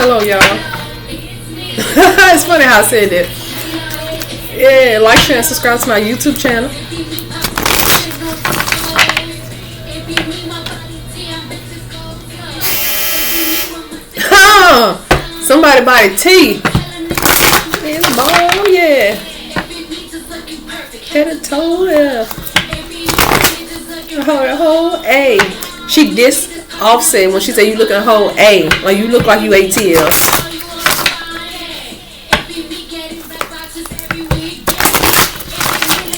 Hello, y'all. It's funny how I said that. Yeah, like, share, and subscribe to my YouTube channel. Somebody buy tea. It's bomb, yeah. Head to toe, yeah. The whole A. She dissed Offset when she said you look at a whole A. Like you look like you ATL.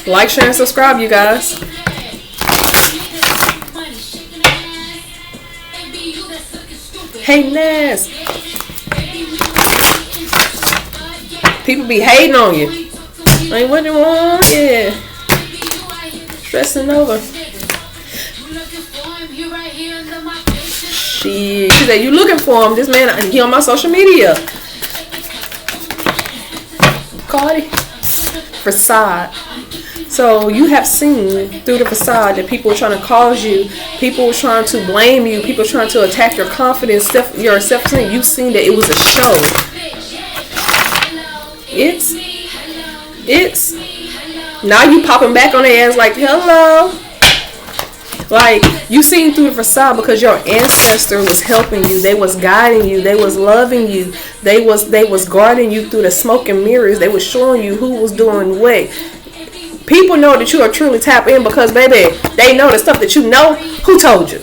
Like, share, and subscribe, you guys. Hey, Nas. People be hating on you. Like, what you want? Yeah. Stressing over. She said, you looking for him. This man, he on my social media. Cardi. Facade. So you have seen through the facade that people are trying to cause you, people are trying to blame you, people are trying to attack your confidence, your self-esteem. You've seen that it was a show. It's now you popping back on their ass like, hello. Like, you seen through the facade because your ancestor was helping you. They was guiding you. They was loving you. They was guarding you through the smoke and mirrors. They was showing you who was doing what. People know that you are truly tapped in because, baby, they know the stuff that you know. Who told you?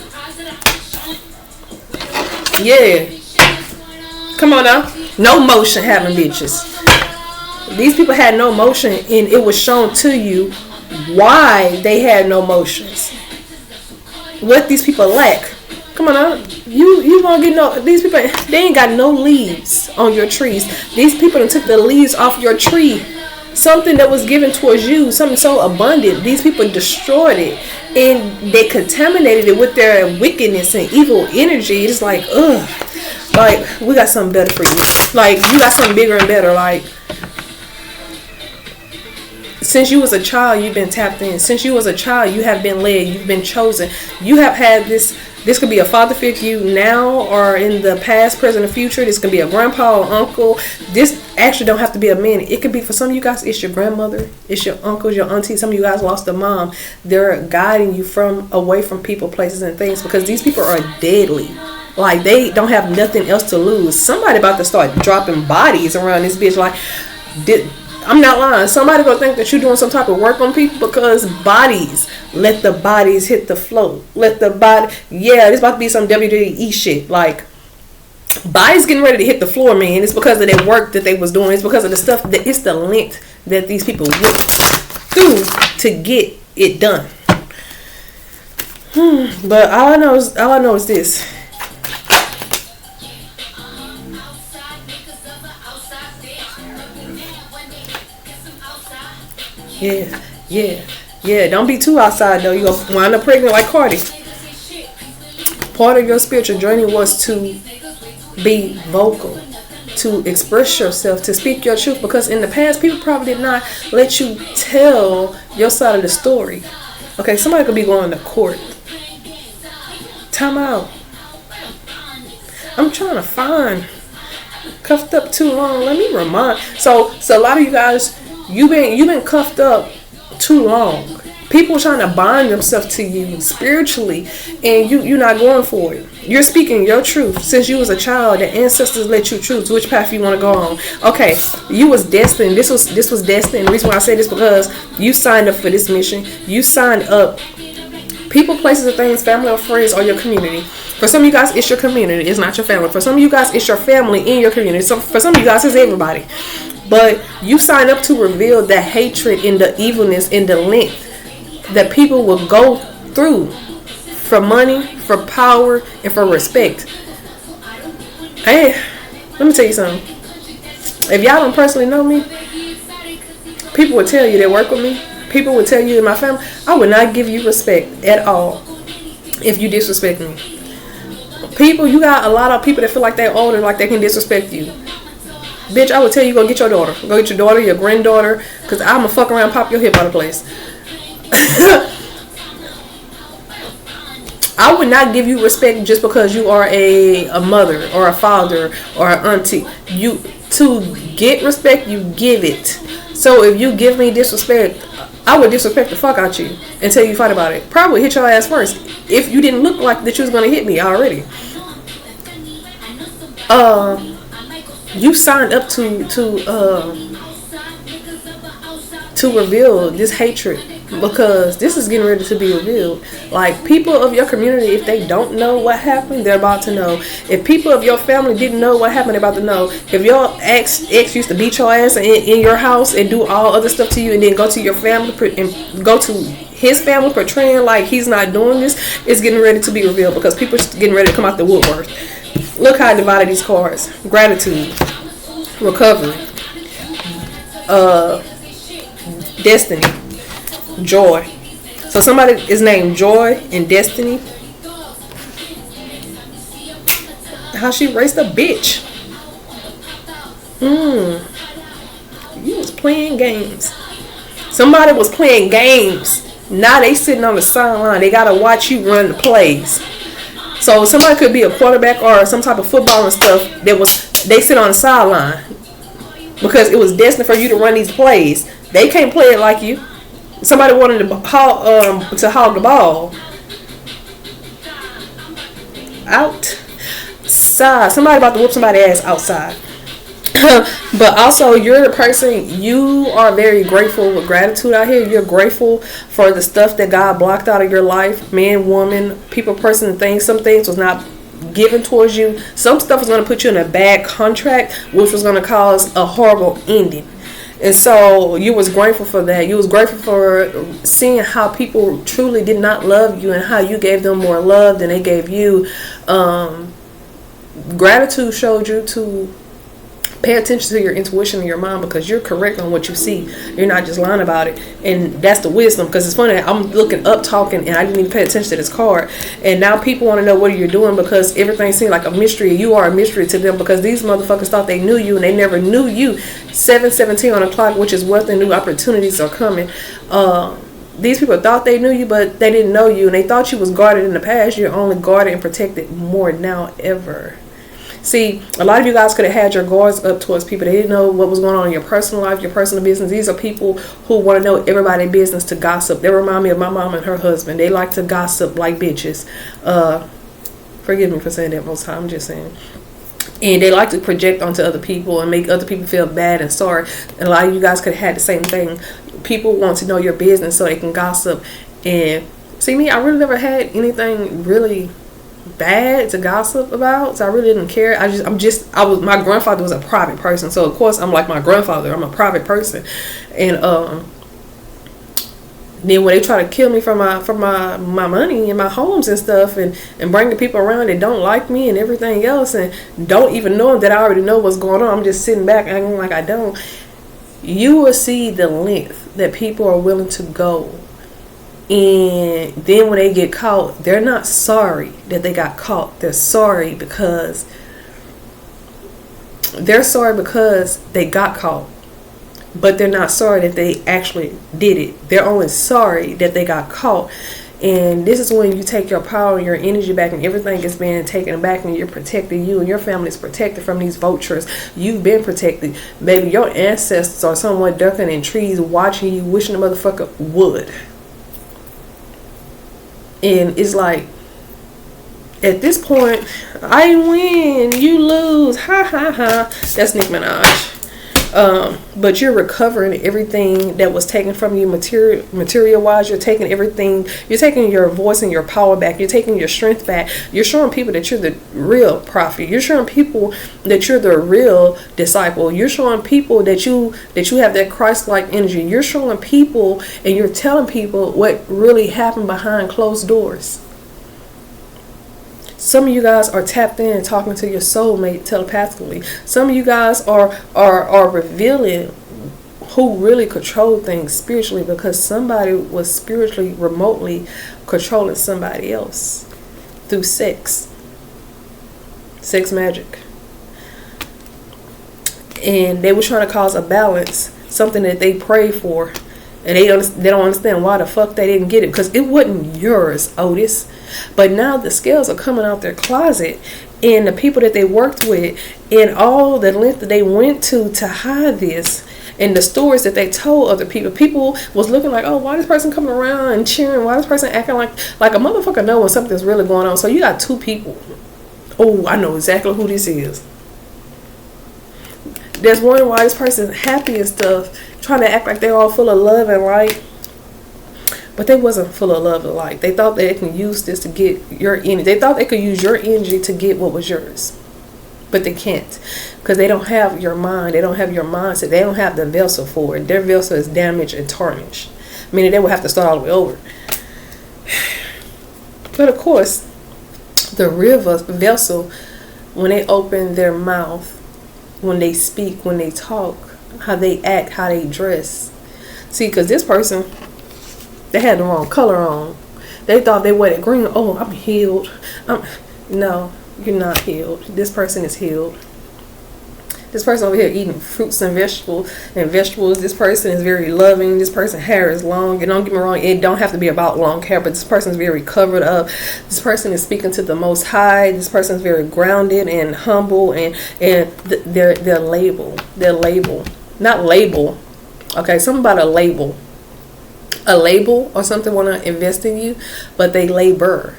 Yeah. Come on now. No motion having bitches. These people had no motion, and it was shown to you why they had no motions. What these people lack. Come on now. You won't get no. These people, they ain't got no leaves on your trees. These people took the leaves off your tree. Something that was given towards you, something so abundant, these people destroyed it and they contaminated it with their wickedness and evil energy. It's like, ugh, like, we got something better for you. Like, you got something bigger and better. Like, since you was a child, you've been tapped in. Since you was a child, you have been led. You've been chosen. You have had this. This could be a father figure you now or in the past, present, and future. This could be a grandpa or uncle. This actually don't have to be a man. It could be for some of you guys, it's your grandmother, it's your uncles, your aunties. Some of you guys lost a mom. They're guiding you away from people, places, and things because these people are deadly. Like, they don't have nothing else to lose. Somebody about to start dropping bodies around this bitch. Like, I'm not lying. Somebody gonna think that you're doing some type of work on people because bodies. Let the bodies hit the floor. Let the body. Yeah, this about to be some WWE shit. Like, bodies getting ready to hit the floor, man. It's because of that work that they was doing. It's because of the stuff that it's the length that these people went through to get it done. But all I know is this. Yeah. Don't be too outside though. You gonna wind up pregnant like Cardi. Part of your spiritual journey was to be vocal, to express yourself, to speak your truth. Because in the past, people probably did not let you tell your side of the story. Okay, somebody could be going to court. Time out. I'm trying to find. Cuffed up too long. Let me remind. So a lot of you guys. You've been cuffed up too long. People trying to bind themselves to you spiritually, and you're not going for it. You're speaking your truth. Since you was a child, the ancestors let you choose which path you want to go on. Okay, you was destined. This was destined. The reason why I say this because you signed up for this mission. You signed up. People, places, and things, family or friends, or your community. For some of you guys, it's your community. It's not your family. For some of you guys, it's your family in your community. So for some of you guys, it's everybody. But you sign up to reveal the hatred and the evilness and the length that people will go through for money, for power, and for respect. Hey, let me tell you something. If y'all don't personally know me, people will tell you they work with me. People will tell you in my family, I would not give you respect at all if you disrespect me. People, you got a lot of people that feel like they're older, like they can disrespect you. Bitch, I would tell you go get your daughter. Go get your daughter, your granddaughter, because I'm going to fuck around and pop your hip out of place. I would not give you respect just because you are a mother or a father or an auntie. You, to get respect, you give it. So if you give me disrespect, I would disrespect the fuck out you until you fight about it. Probably hit your ass first if you didn't look like that you was gonna hit me already. You signed up to reveal this hatred, because this is getting ready to be revealed. Like, people of your community, if they don't know what happened, they're about to know. If people of your family didn't know what happened, they're about to know. If your ex used to beat your ass in your house and do all other stuff to you, and then go to your family and go to his family portraying like he's not doing this, it's getting ready to be revealed, because people are getting ready to come out the woodwork. Look how I divided these cards. Gratitude, recovery, destiny, joy. So somebody is named Joy and Destiny. How she raised a bitch. You was playing games. Somebody was playing games. Now they sitting on the sideline. They gotta watch you run the plays. So somebody could be a quarterback or some type of football and stuff. They sit on the sideline because it was destined for you to run these plays. They can't play it like you. Somebody wanted to hog the ball. Outside. Somebody about to whoop somebody's ass outside. But also, you're the person, you are very grateful with gratitude out here. You're grateful for the stuff that God blocked out of your life. Man, woman, people, person, and things. Some things was not given towards you. Some stuff was going to put you in a bad contract, which was going to cause a horrible ending. And so you was grateful for that. You was grateful for seeing how people truly did not love you and how you gave them more love than they gave you. Gratitude showed you to pay attention to your intuition and your mind, because you're correct on what you see. You're not just lying about it. And that's the wisdom, because it's funny. I'm looking up, talking, and I didn't even pay attention to this card. And now people want to know what you're doing, because everything seems like a mystery. You are a mystery to them, because these motherfuckers thought they knew you and they never knew you. 7:17 on the clock, which is wealth and new opportunities are coming. These people thought they knew you, but they didn't know you, and they thought you was guarded in the past. You're only guarded and protected more now ever. See, a lot of you guys could have had your guards up towards people. They didn't know what was going on in your personal life, your personal business. These are people who want to know everybody's business to gossip. They remind me of my mom and her husband. They like to gossip like bitches. Forgive me for saying that most time. I'm just saying. And they like to project onto other people and make other people feel bad and sorry. And a lot of you guys could have had the same thing. People want to know your business so they can gossip. And see, me, I really never had anything really bad to gossip about, so I really didn't care. My grandfather was a private person, so of course I'm like my grandfather. I'm a private person, and then when they try to kill me for my money and my homes and stuff, and bring the people around that don't like me and everything else, and don't even know that I already know what's going on, I'm just sitting back acting like I don't. You will see the length that people are willing to go. And then when they get caught, they're not sorry that they got caught. They're sorry because they got caught. But they're not sorry that they actually did it. They're only sorry that they got caught. And this is when you take your power and your energy back, and everything is being taken back, and you're protected. You and your family is protected from these vultures. You've been protected. Baby, your ancestors are somewhat ducking in trees, watching you, wishing the motherfucker would. And it's like, at this point, I win, you lose, ha ha ha. That's Nicki Minaj. But you're recovering everything that was taken from you material wise. You're taking everything. You're taking your voice and your power back. You're taking your strength back. You're showing people that you're the real prophet. You're showing people that you're the real disciple. You're showing people that you have that Christ-like energy. You're showing people and you're telling people what really happened behind closed doors. Some of you guys are tapped in, talking to your soulmate telepathically. Some of you guys are revealing who really controlled things spiritually, because somebody was spiritually remotely controlling somebody else through sex magic. And they were trying to cause a balance, something that they prayed for, and they don't understand why the fuck they didn't get it, because it wasn't yours, Otis. But now the scales are coming out their closet, and the people that they worked with, and all the length that they went to hide this, and the stories that they told other people was looking like, oh, why this person coming around and cheering? Why this person acting like a motherfucker know when something's really going on? So you got two people. Oh, I know exactly who this is. There's one why this person's happy and stuff, trying to act like they're all full of love and light. But they wasn't full of love and light. They thought they can use this to get your energy. They thought they could use your energy to get what was yours. But they can't. Because they don't have your mind. They don't have your mindset. They don't have the vessel for it. Their vessel is damaged and tarnished. Meaning they will have to start all the way over. But of course, the real vessel, when they open their mouth, when they speak, when they talk, how they act, how they dress. See, because this person, they had the wrong color on. They thought they were green. Oh, I'm healed. No, you're not healed. This person is healed. This person over here eating fruits and vegetables. This person is very loving. This person's hair is long. And don't get me wrong, it don't have to be about long hair, but this person is very covered up. This person is speaking to the Most High. This person is very grounded and humble, and their label. Their label. Not label. Okay, something about a label. A label or something want to invest in you, but they labor.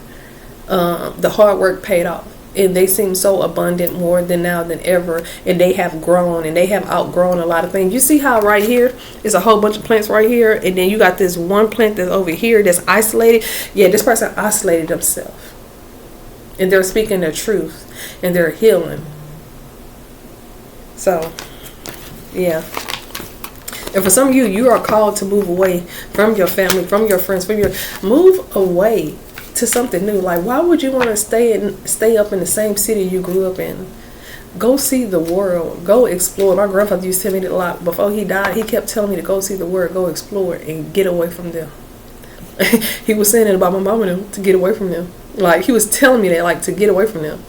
The hard work paid off. And they seem so abundant more than now than ever. And they have grown and they have outgrown a lot of things. You see how right here is a whole bunch of plants right here. And then you got this one plant that's over here that's isolated. Yeah, this person isolated themselves. And they're speaking their truth. And they're healing. So, yeah. And for some of you, you are called to move away from your family, from your friends, move away to something new. Like, why would you want to stay up in the same city you grew up in? Go see the world. Go explore. My grandfather used to tell me that a lot. Before he died, he kept telling me to go see the world, go explore, and get away from them. He was saying it about my mom and them, to get away from them. Like, he was telling me that, like, to get away from them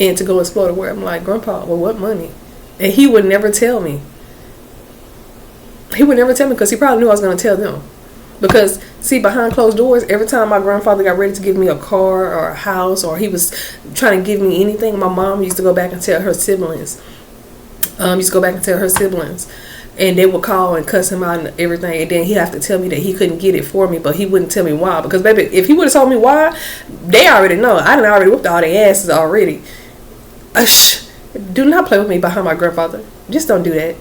and to go explore the world. I'm like, Grandpa, well, what money? And he would never tell me. He would never tell me because he probably knew I was going to tell them. Because, see, behind closed doors, every time my grandfather got ready to give me a car or a house, or he was trying to give me anything, my mom used to go back and tell her siblings. And they would call and cuss him out and everything. And then he'd have to tell me that he couldn't get it for me, but he wouldn't tell me why. Because, baby, if he would have told me why, they already know. I done already whooped all their asses already. Do not play with me behind my grandfather. Just don't do that.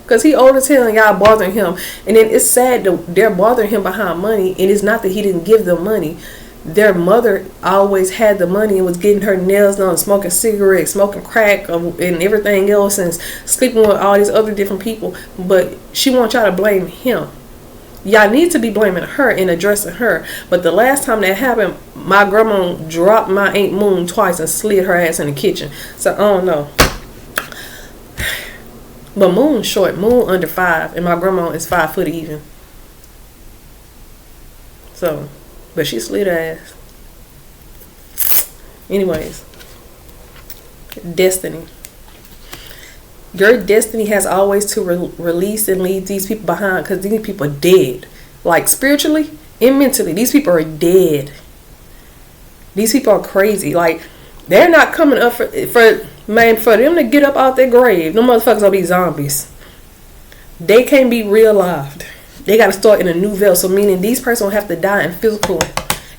Because he old as hell and y'all bothering him. And then it's sad that they're bothering him behind money. And it's not that he didn't give them money. Their mother always had the money and was getting her nails done, smoking cigarettes, smoking crack, and everything else, and sleeping with all these other different people. But she wants y'all to blame him. Y'all need to be blaming her and addressing her. But the last time that happened, my grandma dropped my Aunt Moon twice and slid her ass in the kitchen. So I don't know. But Moon's short. Moon under 5. And my grandma is 5 foot even. So, but she slid her ass. Anyways. Destiny. Your destiny has always to release and leave these people behind. Because these people are dead. Like spiritually and mentally. These people are dead. These people are crazy. Like, they're not coming up for them to get up out their grave. No motherfuckers gonna be zombies. They can't be real-lived. They gotta start in a new vessel, meaning these persons will have to die in physical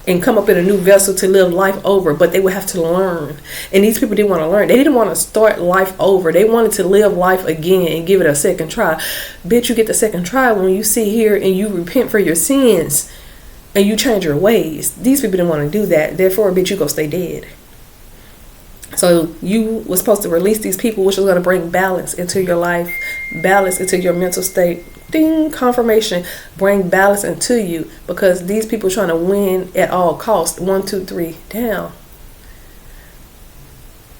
and come up in a new vessel to live life over, but they would have to learn. And these people didn't want to learn. They didn't want to start life over. They wanted to live life again and give it a second try. Bitch, you get the second try when you sit here and you repent for your sins and you change your ways. These people didn't want to do that. Therefore, bitch, you go stay dead. So you were supposed to release these people, which was going to bring balance into your life, balance into your mental state. Ding, confirmation, bring balance into you, because these people trying to win at all costs. 1, 2, 3, down.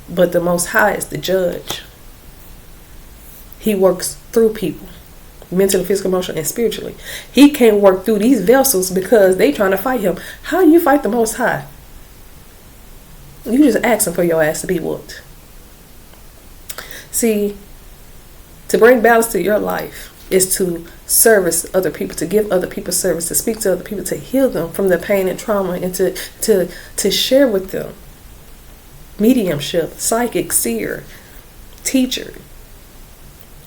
But the Most High is the judge. He works through people, mentally, physically, emotionally, and spiritually. He can't work through these vessels because they trying to fight him. How you fight the Most High? You just asking for your ass to be whooped. See, to bring balance to your life, is to service other people, to give other people service, to speak to other people, to heal them from their pain and trauma, and to share with them. Mediumship, psychic, seer, teacher,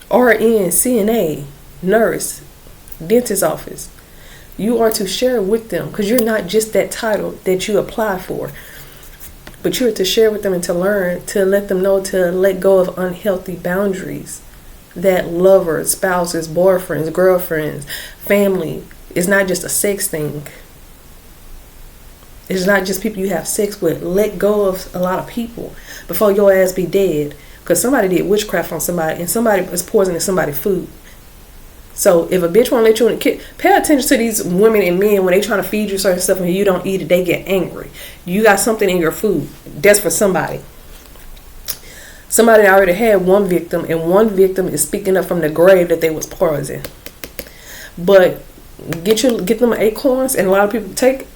RN, CNA, nurse, dentist office. You are to share with them, because you're not just that title that you apply for, but you're to share with them and to learn, to let them know to let go of unhealthy boundaries that lovers, spouses, boyfriends, girlfriends, family is not just a sex thing. It's not just people you have sex with. Let go of a lot of people before your ass be dead, because somebody did witchcraft on somebody and somebody is poisoning somebody's food. So if a bitch won't let you in the kitchen, pay attention to these women and men when they trying to feed you certain stuff and you don't eat it, they get angry. You got something in your food. That's for somebody. Somebody already had one victim, and one victim is speaking up from the grave that they was poisoned. But get them acorns, and a lot of people take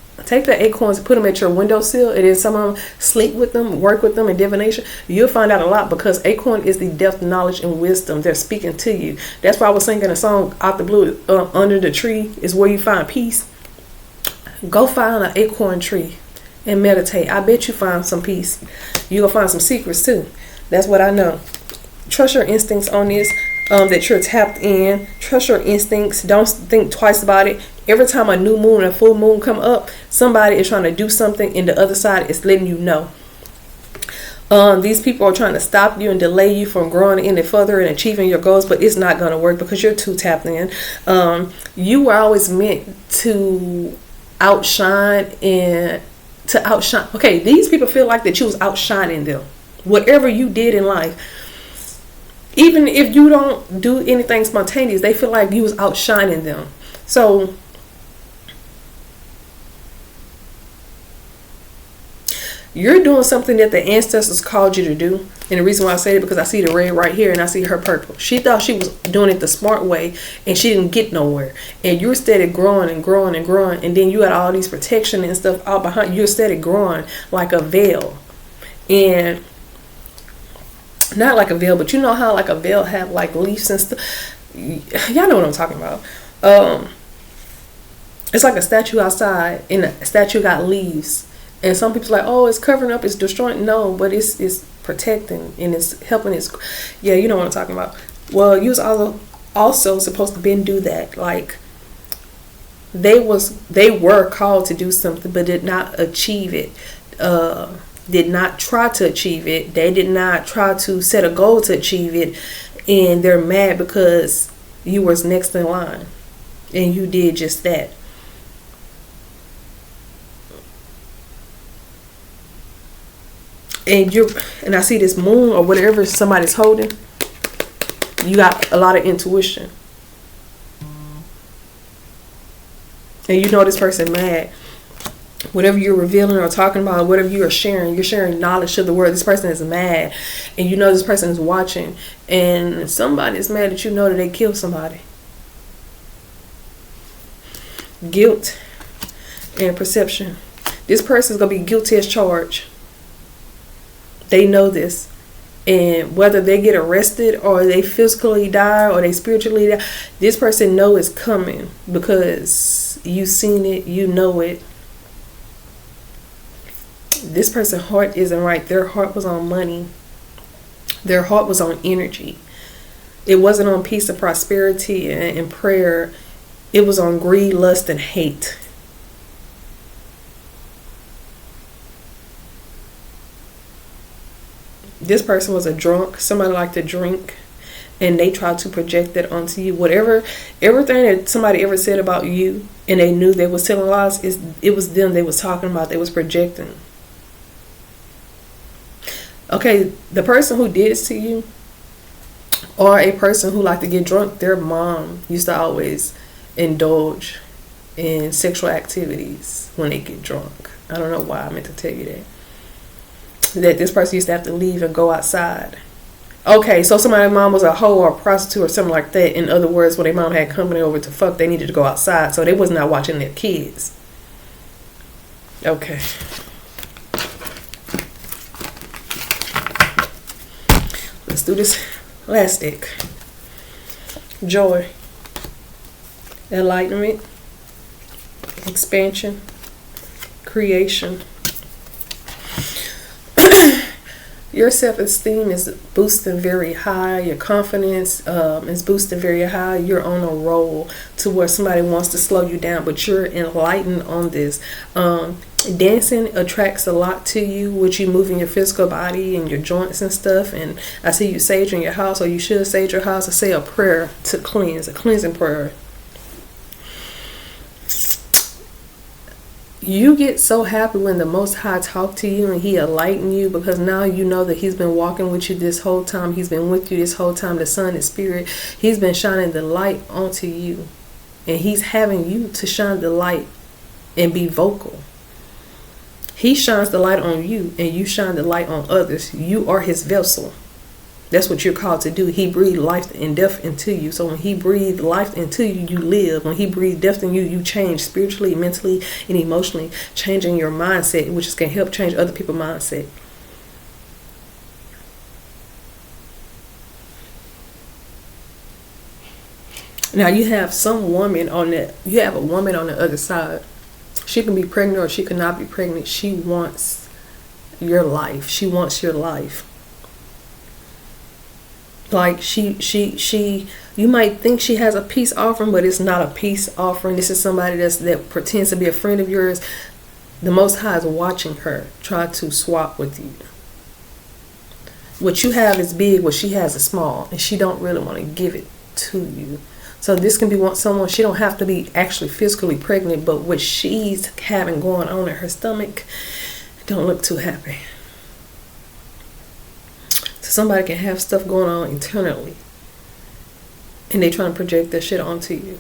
the acorns, put them at your windowsill, and then some of them sleep with them, work with them in divination. You'll find out a lot, because acorn is the depth, knowledge, and wisdom. They're speaking to you. That's why I was singing a song out the blue. Under the tree is where you find peace. Go find an acorn tree and meditate. I bet you find some peace. You'll find some secrets too. That's what I know. Trust your instincts on this. That you're tapped in. Trust your instincts. Don't think twice about it. Every time a new moon and full moon come up, somebody is trying to do something, and the other side is letting you know. These people are trying to stop you and delay you from growing any further and achieving your goals, but it's not going to work because you're too tapped in. You were always meant to outshine and to outshine. Okay, these people feel like that you was outshining them. Whatever you did in life, even if you don't do anything spontaneous, they feel like you was outshining them. So you're doing something that the ancestors called you to do. And the reason why I say it, because I see the red right here and I see her purple. She thought she was doing it the smart way and she didn't get nowhere. And you're steady growing and growing and growing. And then you got all these protection and stuff all behind you. You're steady growing like a veil. And not like a veil, but you know how like a veil have like leaves and stuff. Y'all know what I'm talking about. It's like a statue outside, and the statue got leaves. And some people like, oh, it's covering up, it's destroying. No, but it's protecting and it's helping. Yeah, you know what I'm talking about. Well, you was also supposed to been do that. Like they were called to do something, but did not achieve it. Did not try to achieve it. They did not try to set a goal to achieve it, and they're mad because you was next in line and you did just that. And I see this moon or whatever somebody's holding. You got a lot of intuition, and you know this person mad. Whatever you're revealing or talking about, whatever you're sharing knowledge to the world. This person is mad, and you know this person is watching, and somebody is mad that you know that they killed somebody. Guilt and perception. This person is going to be guilty as charged. They know this. And whether they get arrested or they physically die or they spiritually die, this person know it's coming because you've seen it, you know it. This person's heart isn't right. Their heart was on money. Their heart was on energy. It wasn't on peace and prosperity and prayer. It was on greed, lust, and hate. This person was a drunk. Somebody liked to drink, and they tried to project that onto you. Everything that somebody ever said about you, and they knew they was telling lies, it was them they was talking about. They was projecting. Okay, the person who did this to you, or a person who liked to get drunk, their mom used to always indulge in sexual activities when they get drunk. I don't know why I meant to tell you that this person used to have to leave and go outside. Okay, so somebody's mom was a hoe or a prostitute or something like that. In other words, when their mom had company over to fuck, they needed to go outside, so they was not watching their kids. Okay. Let's do this last deck. Joy. enlightenment, expansion, creation. Your self-esteem is boosting very high. Your confidence is boosting very high. You're on a roll to where somebody wants to slow you down, but you're enlightened on this. Dancing attracts a lot to you, with you moving your physical body and your joints and stuff. And I see you saging your house, or you should sage your house, or say a prayer to cleanse, a cleansing prayer. You get so happy when the Most High talk to you and He enlighten you, because now you know that He's been walking with you this whole time. He's been with you this whole time. The Son and Spirit, He's been shining the light onto you, and He's having you to shine the light and be vocal. He shines the light on you, and you shine the light on others. You are His vessel. That's what you're called to do. He breathed life and death into you. So when He breathed life into you, you live. When He breathed death in you, you change spiritually, mentally, and emotionally, changing your mindset, which is going to help change other people's mindset. Now you have some woman on that. You have a woman on the other side. She can be pregnant or she cannot be pregnant. She wants your life. She wants your life. Like you might think she has a peace offering, but it's not a peace offering. This is somebody that pretends to be a friend of yours. The Most High is watching her try to swap with you. What you have is big, what she has is small, and she don't really want to give it to you. So this can be someone, she don't have to be actually physically pregnant, but what she's having going on in her stomach don't look too happy. So somebody can have stuff going on internally, and they trying to project that shit onto you.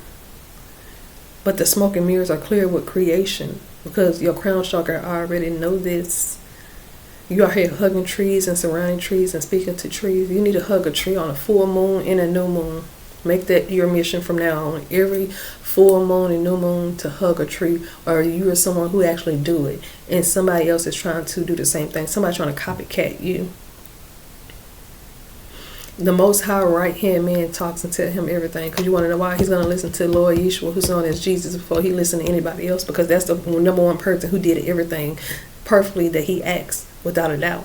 But the smoke and mirrors are clear with creation, because your crown chakra already know this. You are here hugging trees and surrounding trees and speaking to trees. You need to hug a tree on a full moon and a new moon. Make that your mission from now on. Every full moon and new moon to hug a tree, or you are someone who actually do it, and somebody else is trying to do the same thing. Somebody trying to copycat you. The Most High right-hand man talks and tell him everything, because you want to know why? He's going to listen to Lord Yeshua, who's known as Jesus, before he listens to anybody else, because that's the number one person who did everything perfectly that he asked, without a doubt.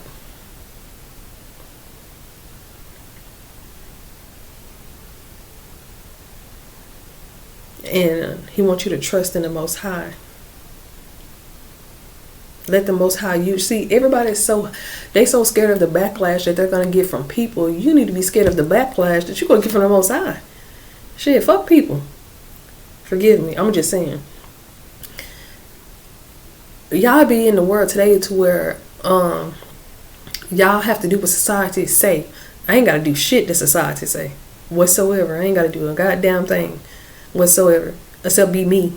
And he wants you to trust in the Most High. Let the Most High use. See, everybody's so scared of the backlash that they're going to get from people. You need to be scared of the backlash that you're going to get from the Most High. Shit, fuck people. Forgive me. I'm just saying. Y'all be in the world today to where y'all have to do what society say. I ain't got to do shit that society say. Whatsoever. I ain't got to do a goddamn thing whatsoever. Except be me.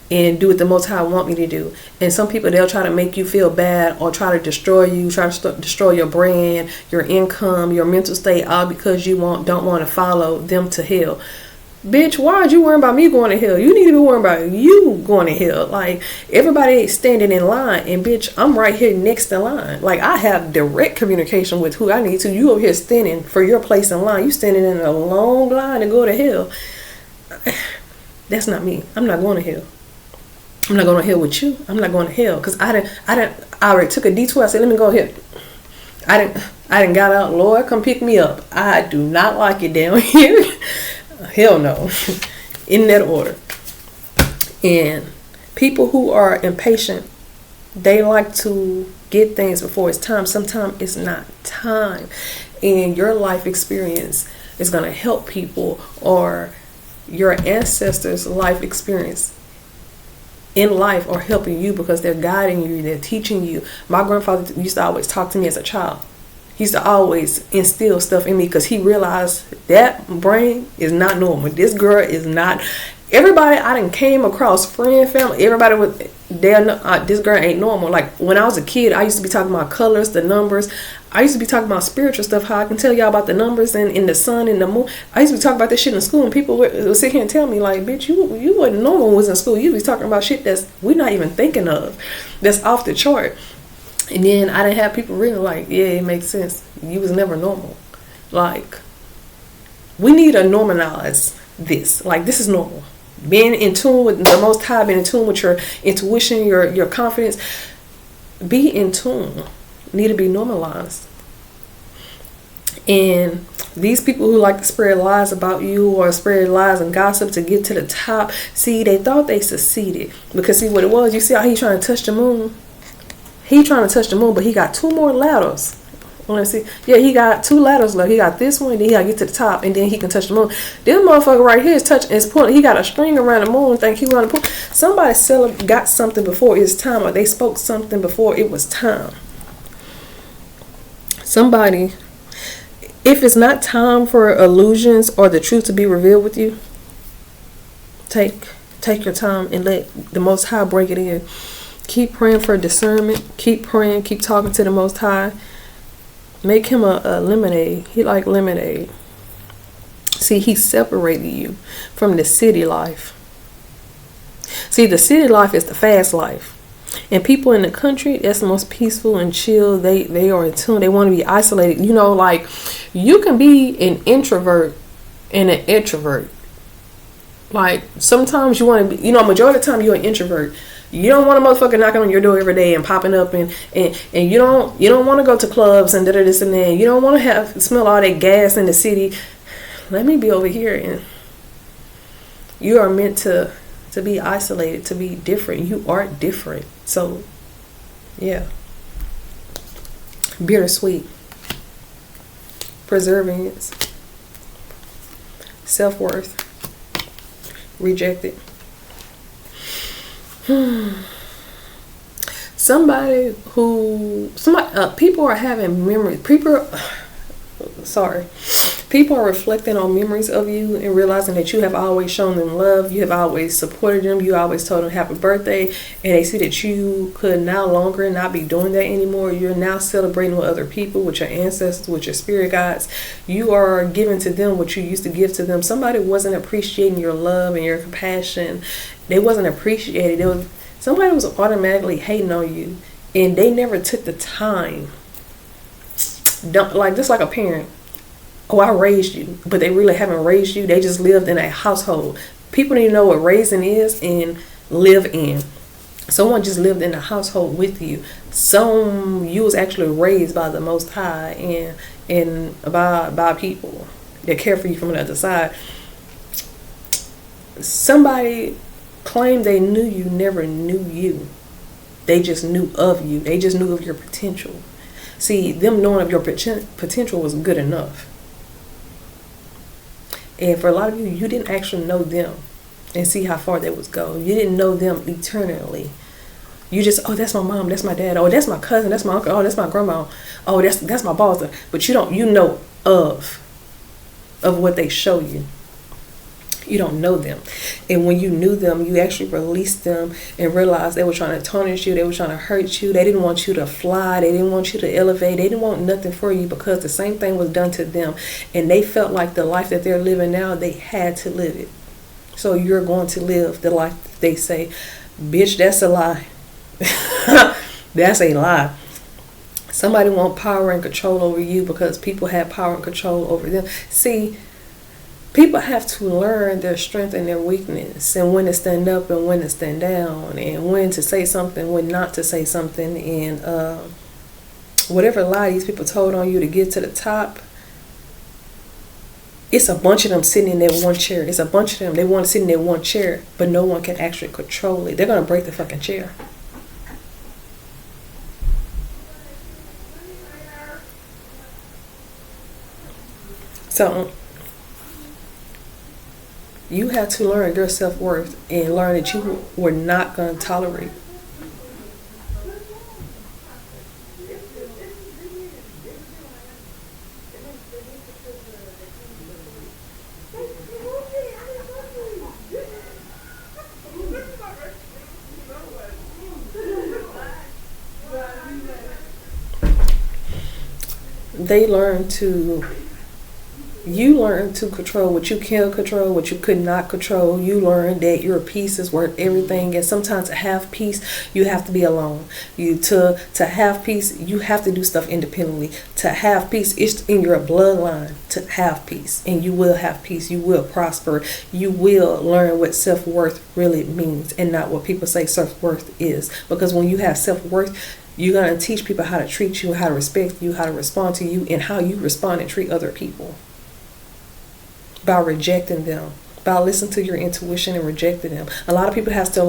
And do what the Most High want me to do. And some people, they'll try to make you feel bad, or try to destroy you, try to destroy your brand, your income, your mental state, all because you don't want to follow them to hell. Bitch, why are you worrying about me going to hell? You need to be worrying about you going to hell. Like, everybody standing in line, and bitch, I'm right here next in line. Like, I have direct communication with who I need to. You over here standing for your place in line. You standing in a long line to go to hell. That's not me. I'm not going to hell. I'm not going to hell with you. I'm not going to hell because I already took a detour. I said, let me go here. I didn't got out. Lord, come pick me up. I do not like it down here. Hell no. In that order. And people who are impatient, they like to get things before it's time. Sometimes it's not time. And your life experience is going to help people, or your ancestors' life experience in life are helping you, because they're guiding you, they're teaching you. My grandfather used to always talk to me as a child. He used to always instill stuff in me, because he realized that brain is not normal. This girl is not. Everybody I done came across, friend, family, everybody was there. This girl ain't normal. Like, when I was a kid, I used to be talking about colors, the numbers. I used to be talking about spiritual stuff, how I can tell y'all about the numbers and in the sun and the moon. I used to be talking about this shit in school, and people would sit here and tell me, like, bitch, you wasn't normal when was in school. You was talking about shit that's we're not even thinking of, that's off the chart. And then I didn't have people really like, yeah, it makes sense. You was never normal. Like, we need to normalize this. Like, this is normal. Being in tune with the Most High, being in tune with your intuition, your confidence, be in tune. Need to be normalized. And these people who like to spread lies about you or spread lies and gossip to get to the top, see, they thought they succeeded. Because see what it was, you see how he's trying to touch the moon? He trying to touch the moon, but he got 2 more ladders. Let's see. Yeah, he got 2 ladders left. He got this one, then he got to get to the top, and then he can touch the moon. This motherfucker right here is pulling. He got a string around the moon. Think he around the pool. Somebody got something before it's time, or they spoke something before it was time. Somebody, if it's not time for illusions or the truth to be revealed with you, take your time and let the Most High break it in. Keep praying for discernment. Keep praying. Keep talking to the Most High. Make him a lemonade. He like lemonade. See, he separated you from the city life. See, the city life is the fast life. And people in the country, that's the most peaceful and chill. They are in tune. They want to be isolated. You know, like, you can be an introvert and an introvert. Like, sometimes you want to be, majority of the time you're an introvert. You don't want a motherfucker knocking on your door every day and popping up, and you don't want to go to clubs and this and that. You don't want to smell all that gas in the city. Let me be over here, and you are meant to be isolated, to be different. You are different. So, yeah. Bittersweet. Perseverance. Self-worth. Rejected. People are having memories. People are reflecting on memories of you and realizing that you have always shown them love. You have always supported them. You always told them happy birthday, and they see that you could no longer not be doing that anymore. You're now celebrating with other people, with your ancestors, with your spirit guides. You are giving to them what you used to give to them. Somebody wasn't appreciating your love and your compassion. They wasn't appreciated. Somebody was automatically hating on you, and they never took the time. Just like a parent. Oh, I raised you, but they really haven't raised you. They just lived in a household. People need to know what raising is and live in. Someone just lived in a household with you. You was actually raised by the Most High and by people that care for you from the other side. Somebody claimed they knew you, never knew you. They just knew of you. They just knew of your potential. See, them knowing of your potential was good enough. And for a lot of you, you didn't actually know them and see how far they was go. You didn't know them eternally. You just, oh, that's my mom, that's my dad, oh, that's my cousin, that's my uncle, oh, that's my grandma, oh, that's my boss. But you know of what they show you. You don't know them. And when you knew them, you actually released them and realized they were trying to tarnish you. They were trying to hurt you. They didn't want you to fly. They didn't want you to elevate. They didn't want nothing for you because the same thing was done to them. And they felt like the life that they're living now, they had to live it. So you're going to live the life that they say. Bitch, that's a lie. That's a lie. Somebody want power and control over you because people have power and control over them. See, people have to learn their strength and their weakness, and when to stand up and when to stand down, and when to say something, when not to say something. And whatever lie these people told on you to get to the top, it's a bunch of them sitting in that one chair. It's a bunch of them. They want to sit in that one chair, but no one can actually control it. They're going to break the fucking chair. So you have to learn your self-worth and learn that you were not going to tolerate. They learn to You learn to control what you can control, what you could not control. You learn that your peace is worth everything. And sometimes to have peace, you have to be alone. To have peace, you have to do stuff independently. To have peace, it's in your bloodline to have peace. And you will have peace. You will prosper. You will learn what self-worth really means and not what people say self-worth is. Because when you have self-worth, you're going to teach people how to treat you, how to respect you, how to respond to you, and how you respond and treat other people. By rejecting them, by listening to your intuition and rejecting them. A lot of people have to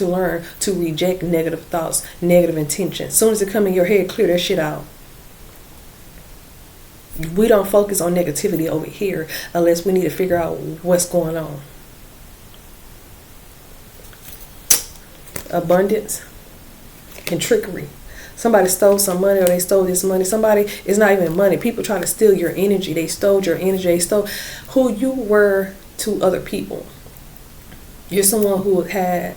learn to reject negative thoughts, negative intentions. As soon as they come in your head, clear that shit out. We don't focus on negativity over here unless we need to figure out what's going on. Abundance and trickery. Somebody stole some money, or they stole this money. It's not even money. People try to steal your energy. They stole your energy. They stole who you were to other people. You're someone who had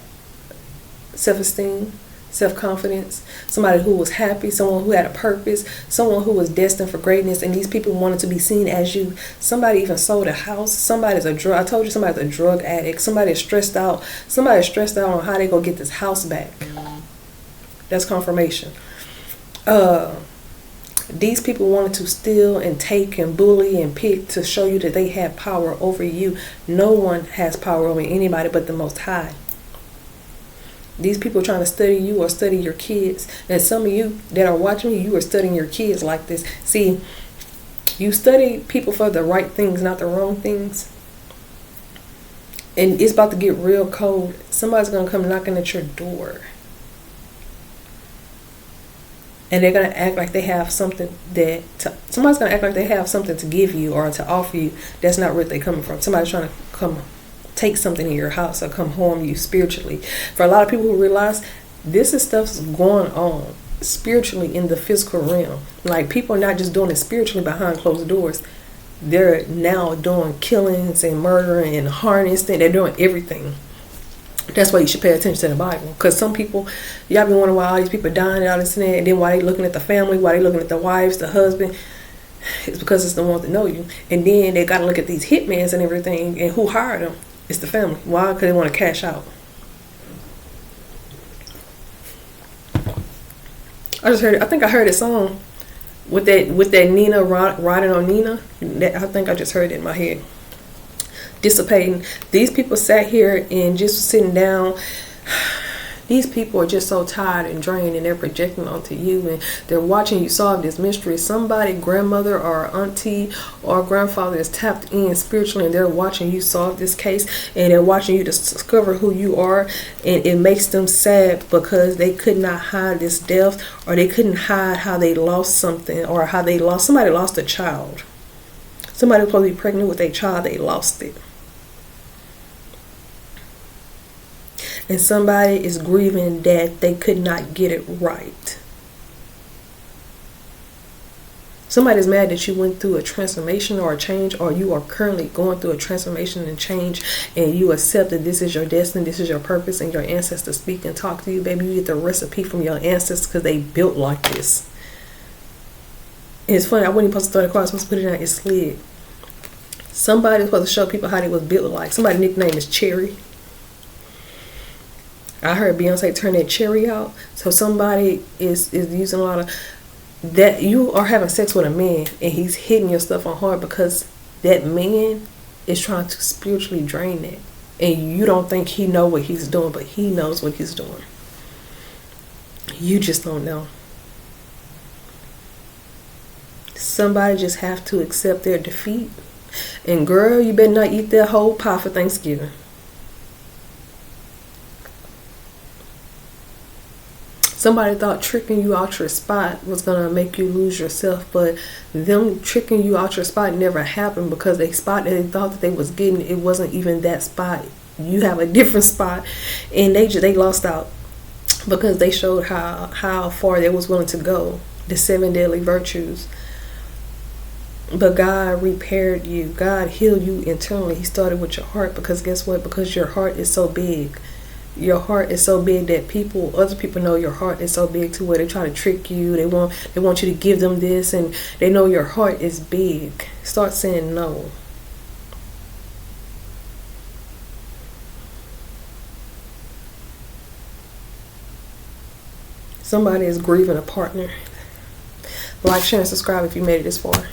self-esteem, self-confidence, somebody who was happy, someone who had a purpose, someone who was destined for greatness, and these people wanted to be seen as you. Somebody even sold a house. I told you somebody's a drug addict. Somebody's stressed out. Somebody's stressed out on how they gonna get this house back. That's confirmation. These people wanted to steal and take and bully and pick to show you that they had power over you. No one has power over anybody but the Most High. These people are trying to study you or study your kids. And some of you that are watching me, you are studying your kids like this. See, you study people for the right things, not the wrong things. And it's about to get real cold. Somebody's going to come knocking at your door. And they're going to act like they have something somebody's going to act like they have something to give you or to offer you. That's not where they're coming from. Somebody's trying to come take something in your house or come harm you spiritually. For a lot of people who realize this is stuff's going on spiritually in the physical realm. Like, people are not just doing it spiritually behind closed doors. They're now doing killings and murdering and harnessing. They're doing everything. That's why you should pay attention to the Bible. Because some people, y'all be wondering why all these people dying out and that, and then why they looking at the family, why they looking at the wives, the husband. It's because it's the ones that know you. And then they got to look at these hitmans and everything, and who hired them? It's the family. Why? Because they want to cash out. I think I heard a song with that Nina riding on Nina. I think I just heard it in my head. Dissipating. These people sat here and just sitting down. These people are just so tired and drained, and they're projecting onto you, and they're watching you solve this mystery. Somebody, grandmother or auntie or grandfather, is tapped in spiritually, and they're watching you solve this case, and they're watching you discover who you are. And it makes them sad because they could not hide this death, or they couldn't hide how they lost something, or how somebody lost a child. Somebody was supposed to be pregnant with a child, they lost it. And somebody is grieving that they could not get it right. Somebody's mad that you went through a transformation or a change, or you are currently going through a transformation and change, and you accept that this is your destiny, this is your purpose, and your ancestors speak and talk to you. Baby, you get the recipe from your ancestors because they built like this. And it's funny, I wasn't supposed to throw the card, I was supposed to put it out, it slid. Somebody's supposed to show people how they was built like. Somebody's nickname is Cherry. I heard Beyonce turn that cherry out. So somebody is using a lot of that. You are having sex with a man and he's hitting your stuff on hard because that man is trying to spiritually drain it. And you don't think he know what he's doing, but he knows what he's doing. You just don't know. Somebody just have to accept their defeat. And girl, you better not eat that whole pie for Thanksgiving. Somebody thought tricking you out your spot was going to make you lose yourself, but them tricking you out your spot never happened because they spot that they thought that they was getting, it wasn't even that spot. You have a different spot, and they lost out because they showed how far they was willing to go, the 7 deadly virtues. But God repaired you. God healed you internally. He started with your heart because guess what? Because your heart is so big. your heart is so big that other people know your heart is so big to where they try to trick you. They want you to give them this, and they know your heart is big. Start saying no. Somebody is grieving a partner. Like, share, and subscribe if you made it this far.